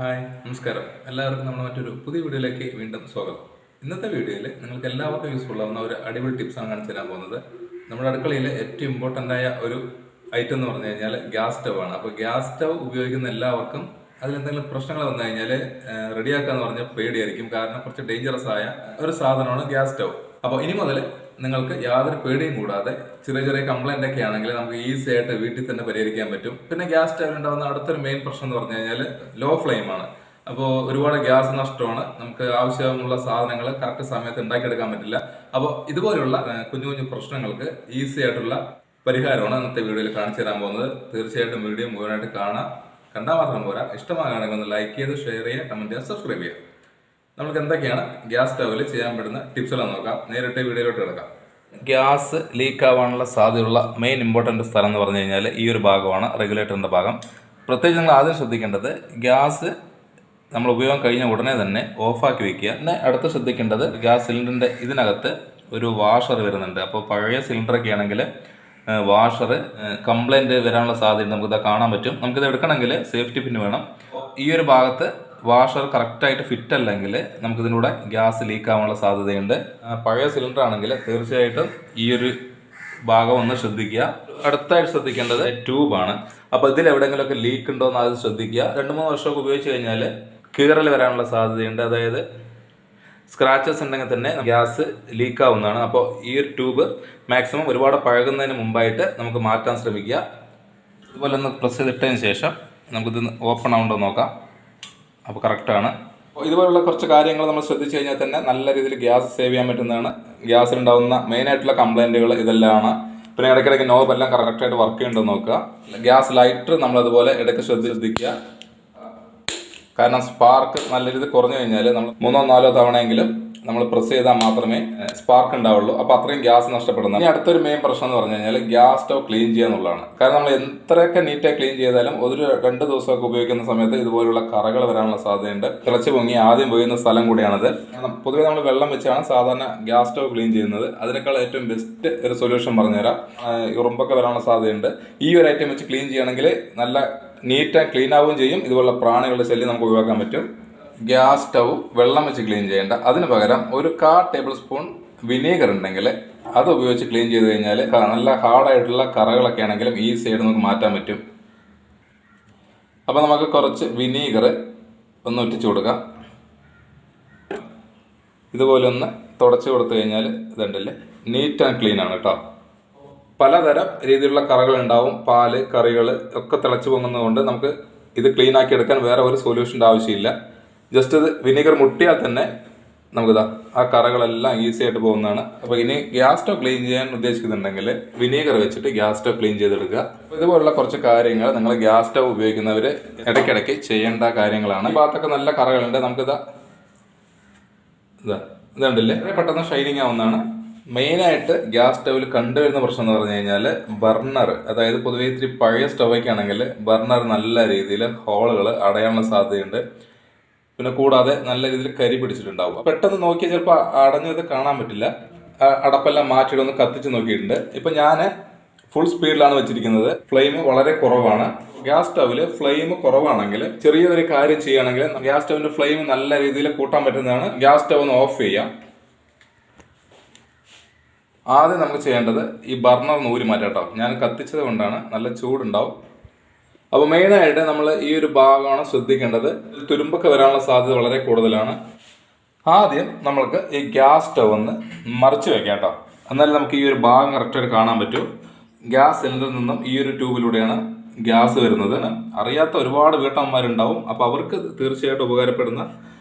Hi നമസ്കാരം. എല്ലാവർക്കും നമ്മുടെ മറ്റൊരു പുതിയ വീഡിയോയിലേക്ക് വീണ്ടും സ്വാഗതം. ഇന്നത്തെ വീഡിയോയിൽ നിങ്ങൾക്ക് എല്ലാവർക്കും യൂസ്ഫുൾ ആവുന്ന ഒരു അടിപൊളി ടിപ്സാണ് കാണിച്ചു തരാൻ പോകുന്നത്. നമ്മുടെ അടുക്കളയിൽ ഏറ്റവും ഇമ്പോർട്ടൻ്റ് ആയ ഒരു ഐറ്റം എന്ന് പറഞ്ഞു കഴിഞ്ഞാൽ ഗ്യാസ് സ്റ്റവ് ആണ്. അപ്പോൾ ഗ്യാസ് സ്റ്റവ് ഉപയോഗിക്കുന്ന എല്ലാവർക്കും അതിലെന്തെങ്കിലും പ്രശ്നങ്ങൾ വന്നു കഴിഞ്ഞാൽ റെഡിയാക്കുക എന്ന് പറഞ്ഞാൽ പേടിയായിരിക്കും. കാരണം കുറച്ച് ഡേഞ്ചറസ് ആയ ഒരു സാധനമാണ് ഗ്യാസ് സ്റ്റവ്. അപ്പോൾ ഇനി മുതൽ നിങ്ങൾക്ക് യാതൊരു പേടിയും കൂടാതെ ചെറിയ ചെറിയ കംപ്ലൈൻ്റ് ഒക്കെ ആണെങ്കിൽ നമുക്ക് ഈസി ആയിട്ട് വീട്ടിൽ തന്നെ പരിഹരിക്കാൻ പറ്റും. പിന്നെ ഗ്യാസ് സ്റ്റവിൽ ഉണ്ടാകുന്ന അടുത്തൊരു മെയിൻ പ്രശ്നം എന്ന് പറഞ്ഞു കഴിഞ്ഞാൽ ലോ ഫ്ലെയിമാണ്. അപ്പോൾ ഒരുപാട് ഗ്യാസ് നഷ്ടമാണ്. നമുക്ക് ആവശ്യമുള്ള സാധനങ്ങൾ കറക്റ്റ് സമയത്ത് ഉണ്ടാക്കിയെടുക്കാൻ പറ്റില്ല. അപ്പോൾ ഇതുപോലുള്ള കുഞ്ഞു കുഞ്ഞു പ്രശ്നങ്ങൾക്ക് ഈസി ആയിട്ടുള്ള പരിഹാരമാണ് ഇന്നത്തെ വീഡിയോയിൽ കാണിച്ചു തരാൻ പോകുന്നത്. തീർച്ചയായിട്ടും വീഡിയോ മുഴുവനായിട്ട് കണ്ടാൽ മാത്രം പോരാ. ഇഷ്ടമാകുകയാണെങ്കിൽ ഒന്ന് ലൈക്ക് ചെയ്ത് ഷെയർ ചെയ്യുക, കമൻറ്റ് ചെയ്യുക, സബ്സ്ക്രൈബ് ചെയ്യുക. നമുക്ക് എന്തൊക്കെയാണ് ഗ്യാസ് സ്റ്റവിൽ ചെയ്യാൻ പറ്റുന്ന ടിപ്സുകളെന്ന് നോക്കാം. നേരിട്ട് വീഡിയോയിലോട്ട് കിടക്കാം. ഗ്യാസ് ലീക്ക് ആവാനുള്ള സാധ്യതയുള്ള മെയിൻ ഇമ്പോർട്ടൻ്റ് സ്ഥലം എന്ന് പറഞ്ഞു കഴിഞ്ഞാൽ ഈ ഒരു ഭാഗമാണ്, റെഗുലേറ്ററിൻ്റെ ഭാഗം. പ്രത്യേകിച്ച് നിങ്ങൾ ആദ്യം ശ്രദ്ധിക്കേണ്ടത് ഗ്യാസ് നമ്മൾ ഉപയോഗം കഴിഞ്ഞ ഉടനെ തന്നെ ഓഫാക്കി വയ്ക്കുക. പിന്നെ അടുത്ത് ശ്രദ്ധിക്കേണ്ടത് ഗ്യാസ് സിലിണ്ടറിൻ്റെ ഇതിനകത്ത് ഒരു വാഷർ വരുന്നുണ്ട്. അപ്പോൾ പഴയ സിലിണ്ടറൊക്കെ ആണെങ്കിൽ വാഷർ കംപ്ലൈൻറ്റ് വരാനുള്ള സാധ്യത നമുക്കിത് കാണാൻ പറ്റും. നമുക്കിത് എടുക്കണമെങ്കിൽ സേഫ്റ്റി പിൻ വേണം. ഈ ഒരു ഭാഗത്ത് വാഷർ കറക്റ്റായിട്ട് ഫിറ്റ് അല്ലെങ്കിൽ നമുക്കിതിലൂടെ ഗ്യാസ് ലീക്ക് ആവാനുള്ള സാധ്യതയുണ്ട്. പഴയ സിലിണ്ടർ ആണെങ്കിൽ തീർച്ചയായിട്ടും ഈ ഒരു ഭാഗം ഒന്ന് ശ്രദ്ധിക്കുക. അടുത്തായിട്ട് ശ്രദ്ധിക്കേണ്ടത് ട്യൂബാണ്. അപ്പോൾ ഇതിൽ എവിടെയെങ്കിലുമൊക്കെ ലീക്ക് ഉണ്ടോ എന്ന് അത് ശ്രദ്ധിക്കുക. 2-3 വർഷമൊക്കെ ഉപയോഗിച്ച് കഴിഞ്ഞാൽ കീറൽ വരാനുള്ള സാധ്യതയുണ്ട്. അതായത് സ്ക്രാച്ചസ് ഉണ്ടെങ്കിൽ തന്നെ ഗ്യാസ് ലീക്ക് ആവുന്നതാണ്. അപ്പോൾ ഈ ഒരു ട്യൂബ് മാക്സിമം ഒരുപാട് പഴകുന്നതിന് മുമ്പായിട്ട് നമുക്ക് മാറ്റാൻ ശ്രമിക്കുക. ഇതുപോലെ ഒന്ന് പ്രസ് ചെയ്തിട്ടതിന് ശേഷം നമുക്കിത് ഓപ്പൺ ആവുണ്ടോ നോക്കാം. അപ്പോൾ കറക്റ്റാണ്. ഇതുപോലുള്ള കുറച്ച് കാര്യങ്ങൾ നമ്മൾ ശ്രദ്ധിച്ചു കഴിഞ്ഞാൽ തന്നെ നല്ല രീതിയിൽ ഗ്യാസ് സേവ് ചെയ്യാൻ പറ്റുന്നതാണ്. ഗ്യാസിലുണ്ടാകുന്ന മെയിനായിട്ടുള്ള കംപ്ലൈൻറ്റുകൾ ഇതെല്ലാമാണ്. പിന്നെ ഇടയ്ക്കിടയ്ക്ക് നോബെല്ലാം കറക്റ്റായിട്ട് വർക്ക് ചെയ്യുന്നുണ്ടോ നോക്കുക. ഗ്യാസ് ലൈറ്റർ നമ്മളതുപോലെ ഇടയ്ക്ക് ശ്രദ്ധിക്കുക. കാരണം സ്പാർക്ക് നല്ല രീതിയിൽ കുറഞ്ഞു കഴിഞ്ഞാൽ നമ്മൾ 3-4 തവണയെങ്കിലും നമ്മൾ പ്രസ് ചെയ്താൽ മാത്രമേ സ്പാർക്ക് ഉണ്ടാവുള്ളൂ. അപ്പോൾ അത്രയും ഗ്യാസ് നഷ്ടപ്പെടുന്നു. ഇനി അടുത്തൊരു മെയിൻ പ്രശ്നം എന്ന് പറഞ്ഞു കഴിഞ്ഞാൽ ഗ്യാസ് സ്റ്റവ് ക്ലീൻ ചെയ്യുക എന്നുള്ളതാണ്. കാരണം നമ്മൾ എത്രയൊക്കെ നീറ്റായി ക്ലീൻ ചെയ്താലും ഒരു 2 ദിവസമൊക്കെ ഉപയോഗിക്കുന്ന സമയത്ത് ഇതുപോലുള്ള കറകൾ വരാനുള്ള സാധ്യതയുണ്ട്. തിളച്ച് പൊങ്ങി ആദ്യം പോയിരുന്ന സ്ഥലം കൂടിയാണത്. പൊതുവെ നമ്മൾ വെള്ളം വെച്ചാണ് സാധാരണ ഗ്യാസ് സ്റ്റവ് ക്ലീൻ ചെയ്യുന്നത്. അതിനേക്കാൾ ഏറ്റവും ബെസ്റ്റ് ഒരു സൊല്യൂഷൻ പറഞ്ഞുതരാം. ഉറുമ്പൊക്കെ വരാനുള്ള സാധ്യതയുണ്ട്. ഈ ഒരു ഐറ്റം വെച്ച് ക്ലീൻ ചെയ്യണമെങ്കിൽ നല്ല നീറ്റ് ആൻഡ് ക്ലീൻ ആവുകയും ചെയ്യും. ഇതുപോലുള്ള പ്രാണികളുടെ ശല്യം നമുക്ക് ഒഴിവാക്കാൻ പറ്റും. ഗ്യാസ് സ്റ്റൗ വെള്ളം വെച്ച് ക്ലീൻ ചെയ്യേണ്ട. അതിന് പകരം ഒരു 1/4 ടേബിൾ സ്പൂൺ വിനീഗർ ഉണ്ടെങ്കിൽ അത് ഉപയോഗിച്ച് ക്ലീൻ ചെയ്ത് കഴിഞ്ഞാൽ നല്ല ഹാർഡായിട്ടുള്ള കറകളൊക്കെ ആണെങ്കിലും ഈസി ആയിട്ട് നമുക്ക് മാറ്റാൻ പറ്റും. അപ്പോൾ നമുക്ക് കുറച്ച് വിനീഗർ ഒന്ന് ഒറ്റിച്ചു കൊടുക്കാം. ഇതുപോലെ ഒന്ന് തുടച്ച് കൊടുത്തു കഴിഞ്ഞാൽ ഇതുണ്ടല്ലേ, നീറ്റ് ആൻഡ് ക്ലീൻ ആണ് കേട്ടോ. പലതരം രീതിയിലുള്ള കറകൾ ഉണ്ടാവും. പാല്, കറികൾ ഒക്കെ തിളച്ച് പൊങ്ങുന്നതുകൊണ്ട് നമുക്ക് ഇത് ക്ലീൻ ആക്കി എടുക്കാൻ വേറെ ഒരു സൊല്യൂഷൻ്റെ ആവശ്യമില്ല. ജസ്റ്റ് ഇത് വിനീഗർ മുട്ടിയാൽ തന്നെ നമുക്കിതാ ആ കറകളെല്ലാം ഈസി ആയിട്ട് പോകുന്നതാണ്. അപ്പോൾ ഇനി ഗ്യാസ് സ്റ്റവ് ക്ലീൻ ചെയ്യാൻ ഉദ്ദേശിക്കുന്നുണ്ടെങ്കിൽ വിനീഗർ വെച്ചിട്ട് ഗ്യാസ് സ്റ്റവ് ക്ലീൻ ചെയ്തെടുക്കുക. ഇതുപോലുള്ള കുറച്ച് കാര്യങ്ങൾ നിങ്ങൾ ഗ്യാസ് സ്റ്റവ് ഉപയോഗിക്കുന്നവർ ഇടയ്ക്കിടയ്ക്ക് ചെയ്യേണ്ട കാര്യങ്ങളാണ്. ഈ ഭാഗത്തൊക്കെ നല്ല കറകളുണ്ട്. നമുക്കിതാ ഇതുണ്ടല്ലേ, പെട്ടെന്ന് ഷൈനിങ് ആവുന്നതാണ്. മെയിനായിട്ട് ഗ്യാസ് സ്റ്റവിൽ കണ്ടുവരുന്ന പ്രശ്നം എന്ന് പറഞ്ഞു കഴിഞ്ഞാൽ ബർണർ, അതായത് പൊതുവെ ഇത്തിരി പഴയ സ്റ്റവൊക്കെ ആണെങ്കിൽ ബർണർ നല്ല രീതിയിൽ ഹോളുകൾ അടയാനുള്ള സാധ്യതയുണ്ട്. പിന്നെ കൂടാതെ നല്ല രീതിയിൽ കരി പിടിച്ചിട്ടുണ്ടാവും. പെട്ടെന്ന് നോക്കിയാൽ ചിലപ്പോൾ അടഞ്ഞത് കാണാൻ പറ്റില്ല. അടപ്പെല്ലാം മാറ്റിയിട്ട് ഒന്ന് കത്തിച്ച് നോക്കിയിട്ടുണ്ട്. ഇപ്പം ഞാൻ ഫുൾ സ്പീഡിലാണ് വെച്ചിരിക്കുന്നത്. ഫ്ലെയിം വളരെ കുറവാണ്. ഗ്യാസ് സ്റ്റവിൽ ഫ്ലെയിം കുറവാണെങ്കിൽ ചെറിയൊരു കാര്യം ചെയ്യുകയാണെങ്കിൽ ഗ്യാസ് സ്റ്റവിൻ്റെ ഫ്ലെയിം നല്ല രീതിയിൽ കൂട്ടാൻ പറ്റുന്നതാണ്. ഗ്യാസ് സ്റ്റവ് ഒന്ന് ഓഫ് ചെയ്യാം. ആദ്യം നമുക്ക് ചെയ്യേണ്ടത് ഈ ബർണർ ഊരി മാറ്റാം കേട്ടോ. ഞാൻ കത്തിച്ചത് കൊണ്ടാണ്, നല്ല ചൂടുണ്ടാവും. അപ്പോൾ മെയിനായിട്ട് നമ്മൾ ഈ ഒരു ഭാഗമാണ് ശ്രദ്ധിക്കേണ്ടത്. തുരുമ്പൊക്കെ വരാനുള്ള സാധ്യത വളരെ കൂടുതലാണ്. ആദ്യം നമ്മൾക്ക് ഈ ഗ്യാസ് സ്റ്റവ് ഒന്ന് മറിച്ച് വെക്കാം കേട്ടോ. എന്നാലും നമുക്ക് ഈ ഒരു ഭാഗം കറക്റ്റായിട്ട് കാണാൻ പറ്റും. ഗ്യാസ് സിലിണ്ടറിൽ നിന്നും ഈ ഒരു ട്യൂബിലൂടെയാണ് ഗ്യാസ് വരുന്നത്. അറിയാത്ത ഒരുപാട് വീട്ടമ്മമാരുണ്ടാവും. അപ്പോൾ അവർക്ക് തീർച്ചയായിട്ടും ഉപകാരപ്പെടുന്ന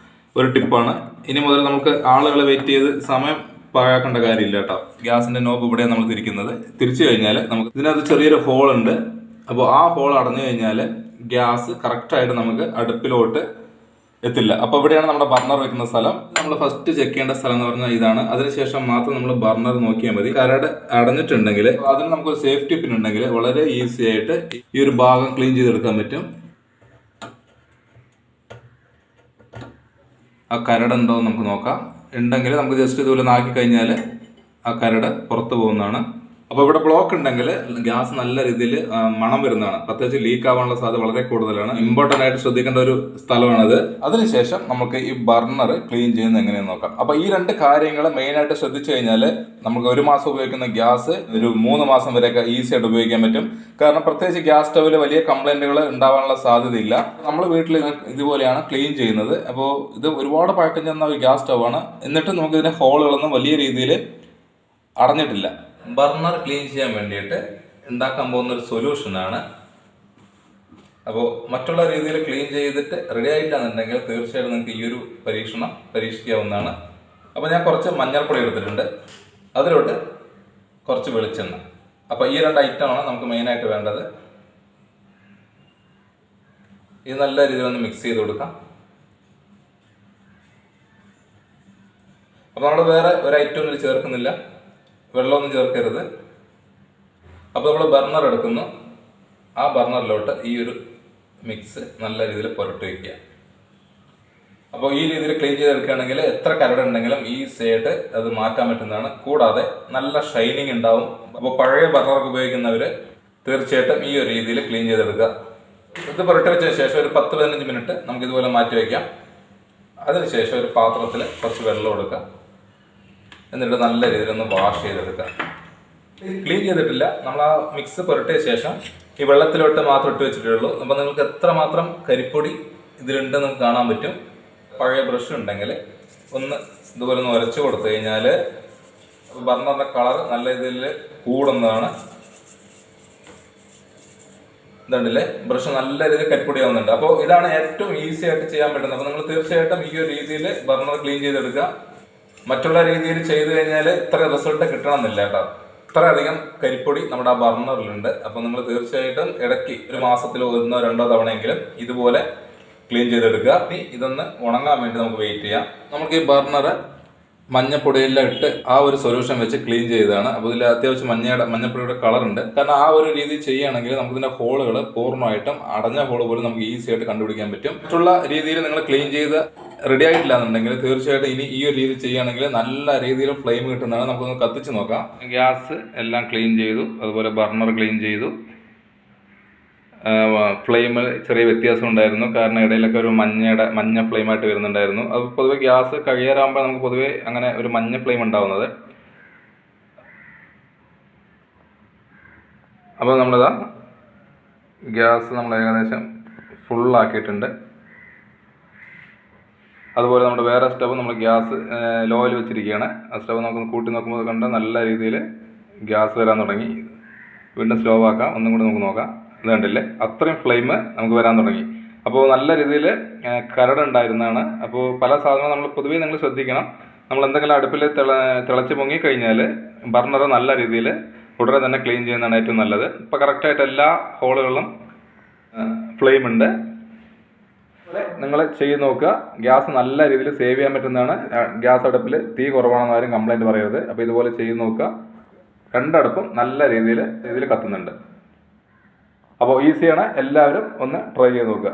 ഒരു ടിപ്പാണ്. ഇനി മുതൽ നമുക്ക് ആളുകളെ വെയിറ്റ് ചെയ്ത് സമയം പാഴാക്കേണ്ട കാര്യമില്ല കേട്ടോ. ഗ്യാസിൻ്റെ നോബ് ഇവിടെയാണ് നമ്മൾ തിരിക്കുന്നത്. തിരിച്ചു കഴിഞ്ഞാൽ നമുക്ക് ഇതിനകത്ത് ചെറിയൊരു ഹോൾ ഉണ്ട്. അപ്പോൾ ആ ഹോൾ അടഞ്ഞു കഴിഞ്ഞാൽ ഗ്യാസ് കറക്റ്റായിട്ട് നമുക്ക് അടുപ്പിലോട്ട് എത്തില്ല. അപ്പോൾ ഇവിടെയാണ് നമ്മുടെ ബർണർ വെക്കുന്ന സ്ഥലം. നമ്മൾ ഫസ്റ്റ് ചെക്ക് ചെയ്യേണ്ട സ്ഥലം എന്ന് പറഞ്ഞാൽ ഇതാണ്. അതിനുശേഷം മാത്രം നമ്മൾ ബർണർ നോക്കിയാൽ മതി. കരട് അടഞ്ഞിട്ടുണ്ടെങ്കിൽ അതിന് നമുക്കൊരു സേഫ്റ്റി പിൻ ഉണ്ടെങ്കിൽ വളരെ ഈസി ആയിട്ട് ഈ ഒരു ഭാഗം ക്ലീൻ ചെയ്തെടുക്കാൻ പറ്റും. ആ കരടുണ്ടോ എന്ന് നമുക്ക് നോക്കാം. ഉണ്ടെങ്കിൽ നമുക്ക് ജസ്റ്റ് ഇതുപോലെ നാക്കി കഴിഞ്ഞാൽ ആ കരട് പുറത്ത് പോകുന്നതാണ്. അപ്പോൾ ഇവിടെ ബ്ലോക്ക് ഉണ്ടെങ്കിൽ ഗ്യാസ് നല്ല രീതിയിൽ മണം വരുന്നതാണ്. പ്രത്യേകിച്ച് ലീക്ക് ആവാനുള്ള സാധ്യത വളരെ കൂടുതലാണ്. ഇമ്പോർട്ടൻ്റ് ആയിട്ട് ശ്രദ്ധിക്കേണ്ട ഒരു സ്ഥലമാണത്. അതിനുശേഷം നമുക്ക് ഈ ബർണർ ക്ലീൻ ചെയ്യുന്നത് എങ്ങനെയെന്ന് നോക്കാം. അപ്പോൾ ഈ രണ്ട് കാര്യങ്ങൾ മെയിനായിട്ട് ശ്രദ്ധിച്ചു കഴിഞ്ഞാൽ നമുക്ക് 1 മാസം ഉപയോഗിക്കുന്ന ഗ്യാസ് ഒരു 3 മാസം വരെയൊക്കെ ഈസി ആയിട്ട് ഉപയോഗിക്കാൻ പറ്റും. കാരണം പ്രത്യേകിച്ച് ഗ്യാസ് സ്റ്റവിൽ വലിയ കംപ്ലൈൻറ്റുകൾ ഉണ്ടാവാനുള്ള സാധ്യതയില്ല. നമ്മൾ വീട്ടിൽ ഇതുപോലെയാണ് ക്ലീൻ ചെയ്യുന്നത്. അപ്പോൾ ഇത് ഒരുപാട് പഴക്കം ചെന്ന ഒരു ഗ്യാസ് സ്റ്റവാണ്. എന്നിട്ട് നമുക്ക് ഇതിൻ്റെ ഹോളുകളൊന്നും വലിയ രീതിയിൽ അടഞ്ഞിട്ടില്ല. ബർണർ ക്ലീൻ ചെയ്യാൻ വേണ്ടിയിട്ട് ഉണ്ടാക്കാൻ പോകുന്ന ഒരു സൊല്യൂഷനാണ്. അപ്പോൾ മറ്റുള്ള രീതിയിൽ ക്ലീൻ ചെയ്തിട്ട് റെഡി ആയില്ല എന്നുണ്ടെങ്കിൽ തീർച്ചയായിട്ടും നിങ്ങൾക്ക് ഈ ഒരു പരീക്ഷണം പരീക്ഷിക്കാവുന്നതാണ്. അപ്പോൾ ഞാൻ കുറച്ച് മഞ്ഞൾപ്പൊടി എടുത്തിട്ടുണ്ട്, അതിലോട്ട് കുറച്ച് വെളിച്ചെണ്ണ. അപ്പോൾ ഈ 2 ഐറ്റമാണ് നമുക്ക് മെയിനായിട്ട് വേണ്ടത്. ഇത് നല്ല രീതിയിൽ ഒന്ന് മിക്സ് ചെയ്ത് കൊടുക്കാം. അപ്പോൾ നമ്മൾ വേറെ ഒരു ഐറ്റം ഒന്നും ചേർക്കുന്നില്ല, വെള്ളമൊന്നും ചേർക്കരുത്. അപ്പോൾ നമ്മൾ ബർണർ എടുക്കുന്നു, ആ ബർണറിലോട്ട് ഈ ഒരു മിക്സ് നല്ല രീതിയിൽ പുരട്ടി വയ്ക്കുക. അപ്പോൾ ഈ രീതിയിൽ ക്ലീൻ ചെയ്തെടുക്കുകയാണെങ്കിൽ എത്ര കരടുണ്ടെങ്കിലും ഈസി ആയിട്ട് അത് മാറ്റാൻ പറ്റുന്നതാണ്. കൂടാതെ നല്ല ഷൈനിങ് ഉണ്ടാവും. അപ്പോൾ പഴയ ബർണർ ഉപയോഗിക്കുന്നവർ തീർച്ചയായിട്ടും ഈ ഒരു രീതിയിൽ ക്ലീൻ ചെയ്തെടുക്കുക. ഇത് പുരട്ടി വെച്ചതിന് ശേഷം ഒരു 10-15 മിനിറ്റ് നമുക്ക് ഇതുപോലെ മാറ്റി വയ്ക്കാം. അതിനുശേഷം ഒരു പാത്രത്തിൽ കുറച്ച് വെള്ളം എടുക്കുക, എന്നിട്ട് നല്ല രീതിയിൽ ഒന്ന് വാഷ് ചെയ്തെടുക്കുക. ക്ലീൻ ചെയ്തിട്ടില്ല, നമ്മൾ ആ മിക്സ് പുരട്ടിയ ശേഷം ഈ വെള്ളത്തിലോട്ട് മാത്രം ഇട്ട് വെച്ചിട്ടുള്ളൂ. അപ്പോൾ നിങ്ങൾക്ക് എത്രമാത്രം കരിപ്പൊടി ഇതിലുണ്ടെന്ന് നമുക്ക് കാണാൻ പറ്റും. പഴയ ബ്രഷ് ഉണ്ടെങ്കിൽ ഒന്ന് ഇതുപോലെ ഒന്ന് ഉരച്ച് കൊടുത്തു കഴിഞ്ഞാൽ ബർണറിൻ്റെ കളർ നല്ല രീതിയിൽ കൂടുന്നതാണ്. ഇതുണ്ടല്ലേ, ബ്രഷ് നല്ല രീതിയിൽ കരിപ്പൊടി ആവുന്നുണ്ട്. അപ്പോൾ ഇതാണ് ഏറ്റവും ഈസി ആയിട്ട് ചെയ്യാൻ പറ്റുന്നത്. അപ്പോൾ നിങ്ങൾ തീർച്ചയായിട്ടും ഈ ഒരു രീതിയിൽ ബർണർ ക്ലീൻ ചെയ്തെടുക്കുക. മറ്റുള്ള രീതിയിൽ ചെയ്തു കഴിഞ്ഞാൽ ഇത്ര റിസൾട്ട് കിട്ടണമെന്നില്ല കേട്ടോ. ഇത്രയധികം കരിപ്പൊടി നമ്മുടെ ആ ബർണറിലുണ്ട്. അപ്പോൾ നിങ്ങൾ തീർച്ചയായിട്ടും ഇടയ്ക്ക് ഒരു മാസത്തിൽ 1-2 തവണയെങ്കിലും ഇതുപോലെ ക്ലീൻ ചെയ്തെടുക്കുക. ഇതൊന്ന് ഉണങ്ങാൻ വേണ്ടി നമുക്ക് വെയിറ്റ് ചെയ്യാം. നമുക്ക് ഈ ബർണർ മഞ്ഞപ്പൊടിയെല്ലാം ഇട്ട് ആ ഒരു സൊല്യൂഷൻ വെച്ച് ക്ലീൻ ചെയ്തതാണ്. അപ്പോൾ ഇതിൽ അത്യാവശ്യം മഞ്ഞപ്പൊടിയുടെ കളറുണ്ട്. കാരണം ആ ഒരു രീതി ചെയ്യുകയാണെങ്കിൽ നമുക്കിതിൻ്റെ ഹോളുകൾ പൂർണ്ണമായിട്ടും അടഞ്ഞ ഹോൾ പോലും നമുക്ക് ഈസി ആയിട്ട് കണ്ടുപിടിക്കാൻ പറ്റും. മറ്റുള്ള രീതിയിൽ നിങ്ങൾ ക്ലീൻ ചെയ്ത് റെഡി ആയിട്ടില്ല എന്നുണ്ടെങ്കിൽ തീർച്ചയായിട്ടും ഇനി ഈ ഒരു രീതി ചെയ്യുകയാണെങ്കിൽ നല്ല രീതിയിൽ ഫ്ലെയിം കിട്ടുന്നതാണ്. നമുക്കൊന്ന് കത്തിച്ച് നോക്കാം. ഗ്യാസ് എല്ലാം ക്ലീൻ ചെയ്തു, അതുപോലെ ബർണർ ക്ലീൻ ചെയ്തു. ഫ്ലെയിമിൽ ചെറിയ വ്യത്യാസം ഉണ്ടായിരുന്നു, കാരണം ഇടയിലൊക്കെ ഒരു മഞ്ഞ ഫ്ലെയിമായിട്ട് വരുന്നുണ്ടായിരുന്നു. അത് പൊതുവെ ഗ്യാസ് കഴിയാറാകുമ്പോൾ നമുക്ക് പൊതുവെ അങ്ങനെ ഒരു മഞ്ഞ ഫ്ലെയിം ഉണ്ടാവുന്നത്. അപ്പോൾ നമ്മളിതാ ഗ്യാസ് നമ്മൾ ഏകദേശം ഫുള്ളാക്കിയിട്ടുണ്ട്. അതുപോലെ നമ്മുടെ വേറെ സ്റ്റവ് നമ്മൾ ഗ്യാസ് ലോയിൽ വെച്ചിരിക്കുകയാണ്. ആ സ്റ്റവ് നമുക്ക് കൂട്ടി നോക്കുമ്പോൾ കണ്ട നല്ല രീതിയിൽ ഗ്യാസ് വരാൻ തുടങ്ങി. വീണ്ടും സ്ലോ ആക്കാം, ഒന്നും കൂടി നമുക്ക് നോക്കാം. ഇത് കണ്ടില്ലേ, അത്രയും ഫ്ലെയിം നമുക്ക് വരാൻ തുടങ്ങി. അപ്പോൾ നല്ല രീതിയിൽ കരടുണ്ടായിരുന്നതാണ്. അപ്പോൾ പല സാധനങ്ങളും നമ്മൾ പൊതുവേ നിങ്ങൾ ശ്രദ്ധിക്കണം. നമ്മൾ എന്തെങ്കിലും അടുപ്പിൽ തിളച്ച് പൊങ്ങിക്കഴിഞ്ഞാൽ ബർണർ നല്ല രീതിയിൽ ഉടനെ തന്നെ ക്ലീൻ ചെയ്യുന്നതാണ് ഏറ്റവും നല്ലത്. ഇപ്പോൾ കറക്റ്റായിട്ട് എല്ലാ ഹോളുകളിലും ഫ്ലെയിം ഉണ്ട്. നിങ്ങൾ ചെയ്ത് നോക്കുക. ഗ്യാസ് നല്ല രീതിയിൽ സേവ് ചെയ്യാൻ പറ്റുന്നതാണ്. ഗ്യാസ് അടുപ്പിൽ തീ കുറവാണെന്ന് ആരും കംപ്ലൈൻറ്റ് പറയരുത്. അപ്പോൾ ഇതുപോലെ ചെയ്ത് നോക്കുക. 2 അടുപ്പും നല്ല രീതിയിൽ കത്തുന്നുണ്ട്. അപ്പോൾ ഈസിയാണ്, എല്ലാവരും ഒന്ന് ട്രൈ ചെയ്ത് നോക്കുക.